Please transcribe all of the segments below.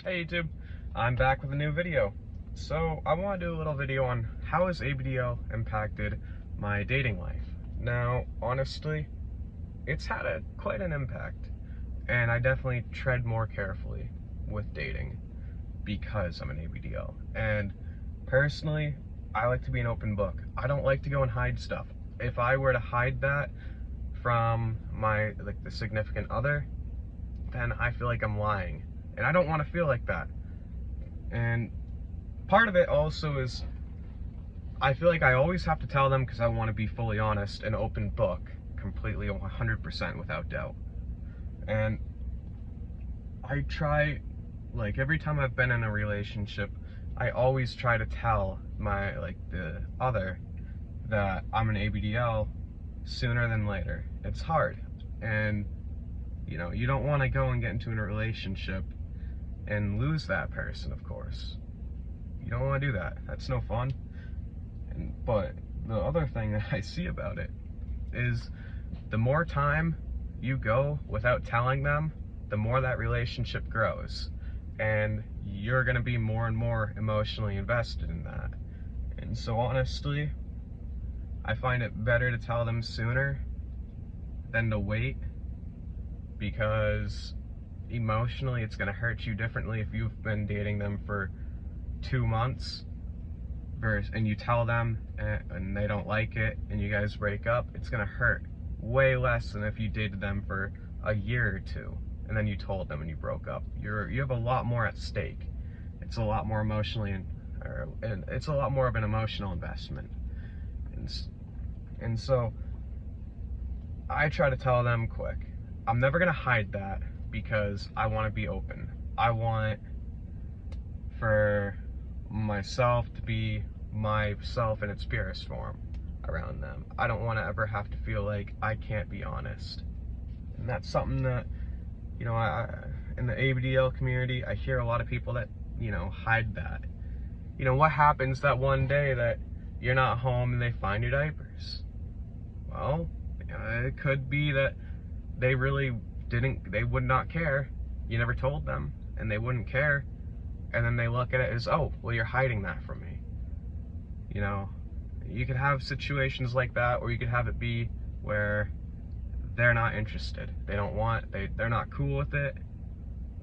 Hey YouTube, I'm back with a new video. So I want to do a little video on how has ABDL impacted my dating life. Now, honestly, it's had quite an impact, and I definitely tread more carefully with dating because I'm an ABDL. And personally, I like to be an open book. I don't like to go and hide stuff. If I were to hide that from my the significant other, then I feel like I'm lying, and I don't want to feel like that. And part of it also is I feel like I always have to tell them because I want to be fully honest, an open book, completely 100% without doubt. And I try, like, every time I've been in a relationship, I always try to tell the other that I'm an ABDL sooner than later. It's hard. And, you don't want to go and get into a relationship and lose that person, of course. You don't want to do that. That's no fun. But the other thing that I see about it is the more time you go without telling them, the more that relationship grows. And you're going to be more and more emotionally invested in that. And so honestly, I find it better to tell them sooner than to wait, because emotionally it's going to hurt you differently if you've been dating them for 2 months and you tell them and they don't like it and you guys break up. It's going to hurt way less than if you dated them for a year or two and then you told them and you broke up. You have a lot more at stake. It's a lot more emotionally and it's a lot more of an emotional investment. And so I try to tell them quick. I'm never going to hide that because I want to be open. I want for myself to be myself in its purest form around them. I don't want to ever have to feel like I can't be honest. And that's something that, in the ABDL community, I hear a lot of people that, hide that. What happens that one day that you're not home and they find your diapers? Well, it could be that they would not care. You never told them, and they wouldn't care. And then they look at it as, oh, well, you're hiding that from me. You could have situations like that, or you could have it be where they're not interested. They don't want, they're not cool with it.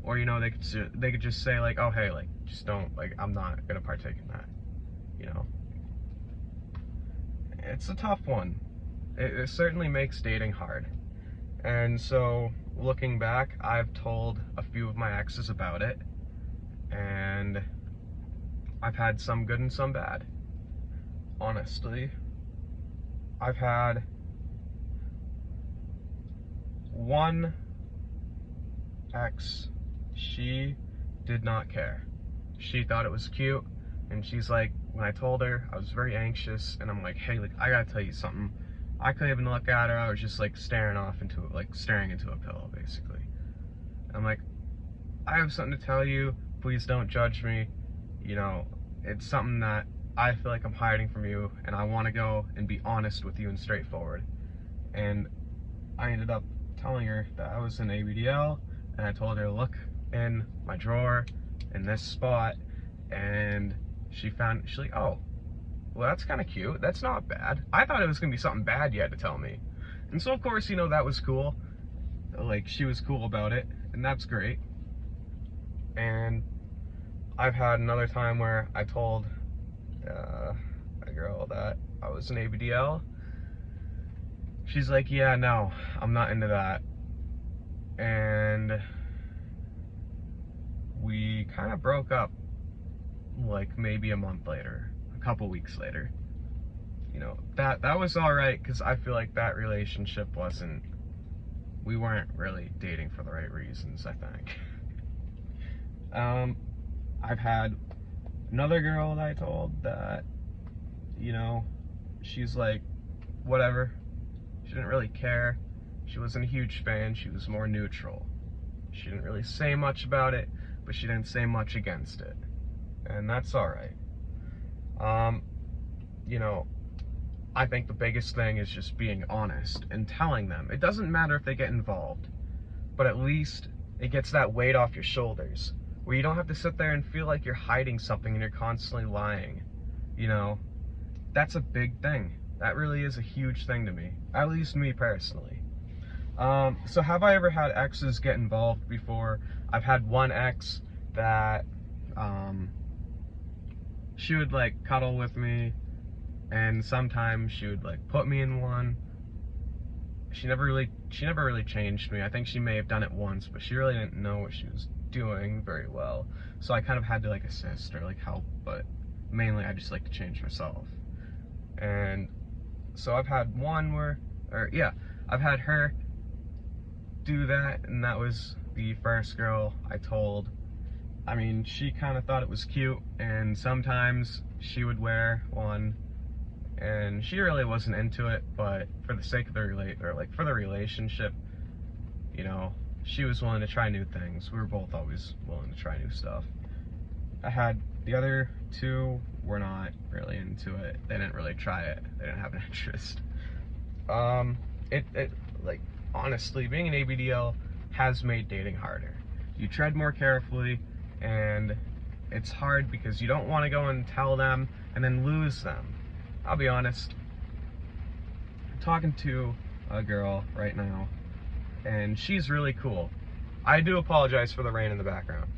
Or, they could just say, like, oh, hey, like, just don't, like, I'm not gonna partake in that. It's a tough one. It certainly makes dating hard. And so, looking back, I've told a few of my exes about it, and I've had some good and some bad. Honestly, I've had one ex, she did not care. She thought it was cute, and she's like, when I told her, I was very anxious, and I'm like, hey, like, I gotta tell you something. I couldn't even look at her. I was just like staring into a pillow, basically. I'm like, I have something to tell you. Please don't judge me. It's something that I feel like I'm hiding from you, and I want to go and be honest with you and straightforward. And I ended up telling her that I was an ABDL, and I told her, look in my drawer in this spot, and she's like, oh, well, that's kind of cute. That's not bad. I thought it was going to be something bad you had to tell me. And so, of course, that was cool. Like, she was cool about it, and that's great. And I've had another time where I told a girl that I was an ABDL. She's like, yeah, no, I'm not into that. And we kind of broke up, like, maybe a month later, a couple weeks later. That was alright, because I feel like that relationship we weren't really dating for the right reasons, I think. I've had another girl that I told that, she's like, whatever. She didn't really care. She wasn't a huge fan. She was more neutral. She didn't really say much about it, but she didn't say much against it. And that's alright. I think the biggest thing is just being honest and telling them. It doesn't matter if they get involved, but at least it gets that weight off your shoulders. where you don't have to sit there and feel like you're hiding something and you're constantly lying. You know, that's a big thing. That really is a huge thing to me, at least me personally. So have I ever had exes get involved before? I've had one ex that, she would like cuddle with me, and sometimes she would like put me in one. She never really changed me. I think she may have done it once, but she really didn't know what she was doing very well. So I kind of had to like assist or like help, but mainly I just like to change myself. And so I've had one I've had her do that, and that was the first girl I told. I mean, she kind of thought it was cute, and sometimes she would wear one, and she really wasn't into it, but for the sake of the for the relationship, you know, she was willing to try new things. We were both always willing to try new stuff. I had the other two were not really into it. They didn't really try it. They didn't have an interest. Like, honestly, being an ABDL has made dating harder. You tread more carefully, and it's hard because you don't want to go and tell them and then lose them. I'll be honest, I'm talking to a girl right now, and she's really cool. I do apologize for the rain in the background,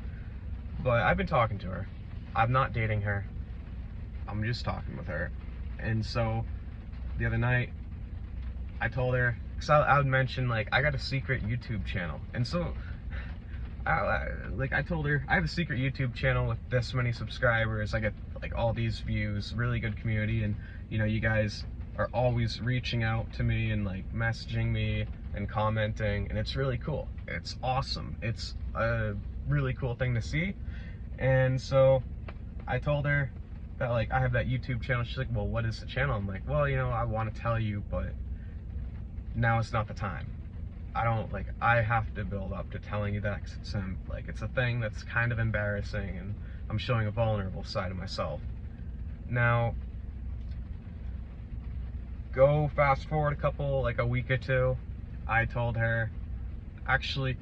but I've been talking to her. I'm not dating her. I'm just talking with her. And so the other night, I told her, because I would mention, like, I got a secret YouTube channel. And so, I told her, I have a secret YouTube channel with this many subscribers. I get, like, all these views, really good community. And, you know, you guys are always reaching out to me and, like, messaging me and commenting. And it's really cool. It's awesome. It's a really cool thing to see. And so I told her that, like, I have that YouTube channel. She's like, well, what is the channel? I'm like, well, you know, I want to tell you, but now it's not the time. I have to build up to telling you that, 'cause it's a thing that's kind of embarrassing, and I'm showing a vulnerable side of myself. Now, go fast forward a week or two, I told her, actually,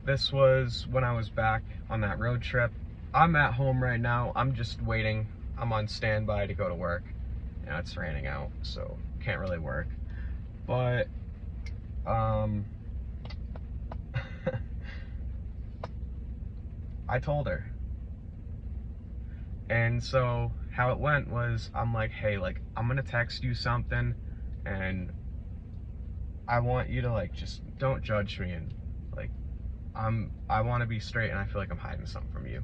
this was when I was back on that road trip. I'm at home right now. I'm just waiting. I'm on standby to go to work. You know, it's raining out, so can't really work. But, I told her. And so how it went was, I'm like, hey, like, I'm gonna text you something, and I want you to, like, just don't judge me, and, like, I want to be straight, and I feel like I'm hiding something from you.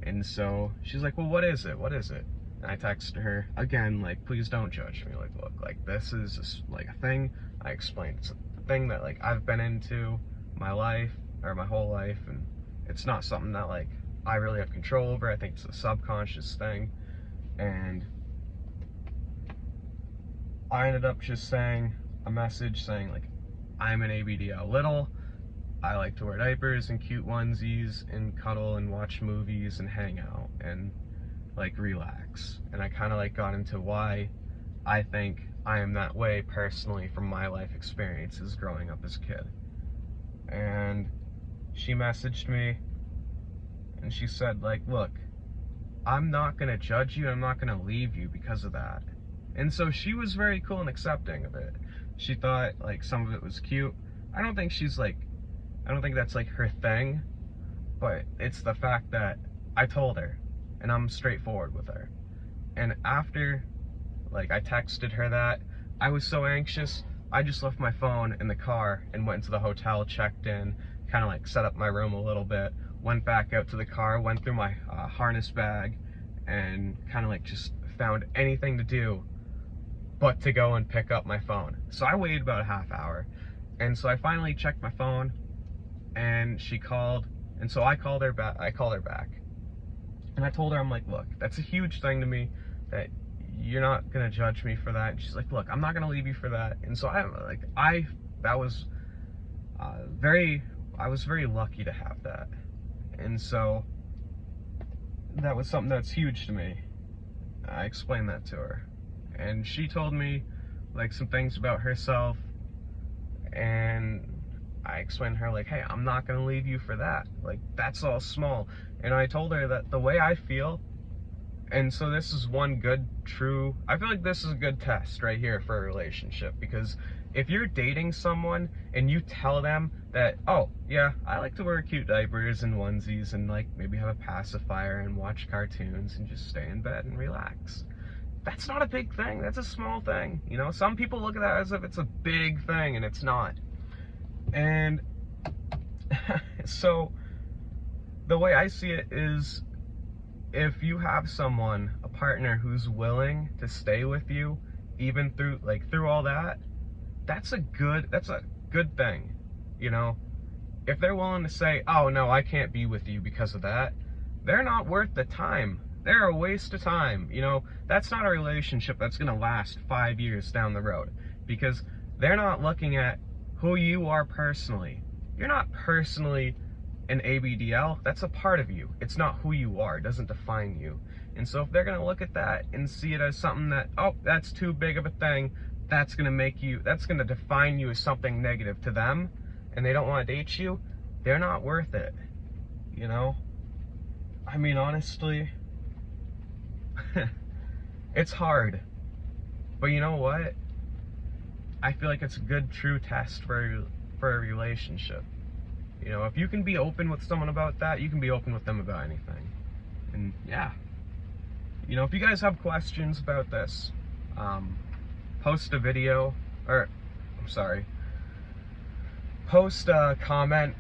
And so she's like, well, what is it? What is it? And I texted her again, like, please don't judge me. Like, look, like, this is just, like, a thing. I explained it's a thing that, like, I've been into my whole life, and it's not something that, like, I really have control over. I think it's a subconscious thing. And I ended up just saying a message saying, like, I'm an ABDL little. I like to wear diapers and cute onesies and cuddle and watch movies and hang out and, like, relax. And I kind of, like, got into why I think I am that way personally from my life experiences growing up as a kid. And she messaged me, and she said, like, look, I'm not gonna judge you, I'm not gonna leave you because of that. And so she was very cool and accepting of it. She thought, like, some of it was cute. I don't think that's, like, her thing, but it's the fact that I told her, and I'm straightforward with her. And after, like, I texted her that, I was so anxious, I just left my phone in the car and went into the hotel, checked in, kind of, like, set up my room a little bit, went back out to the car, went through my harness bag, and kind of, like, just found anything to do but to go and pick up my phone. So I waited about a half hour, and so I finally checked my phone, and she called, and so I called her back, and I told her, I'm like, look, that's a huge thing to me, that you're not gonna judge me for that. And she's like, look, I'm not gonna leave you for that. And so I was very lucky to have that. And so that was something that's huge to me. I explained that to her, and she told me, like, some things about herself, and I explained to her, like, hey, I'm not gonna leave you for that. Like, that's all small. And I told her that the way I feel, and so this is one good, true, I feel like this is a good test right here for a relationship, because if you're dating someone and you tell them that, oh, yeah, I like to wear cute diapers and onesies and like maybe have a pacifier and watch cartoons and just stay in bed and relax. That's not a big thing. That's a small thing. You know, some people look at that as if it's a big thing, and it's not. And so the way I see it is, if you have someone, a partner who's willing to stay with you even through all that, that's a good thing. You know, if they're willing to say, oh no, I can't be with you because of that, they're not worth the time. They're a waste of time. You know, that's not a relationship that's gonna last 5 years down the road, because they're not looking at who you are personally. You're not personally an ABDL. That's a part of you. It's not who you are. It doesn't define you. And so if they're gonna look at that and see it as something that, oh, that's too big of a thing, that's gonna define you as something negative to them, and they don't want to date you, they're not worth it. You know? I mean, honestly, it's hard. But you know what? I feel like it's a good, true test for a relationship. You know, if you can be open with someone about that, you can be open with them about anything. And yeah. You know, if you guys have questions about this, post a video, or, I'm sorry, post a comment,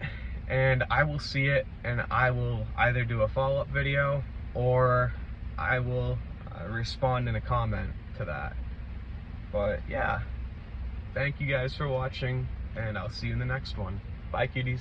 and I will see it, and I will either do a follow-up video, or I will respond in a comment to that. But yeah, thank you guys for watching, and I'll see you in the next one. Bye, cuties.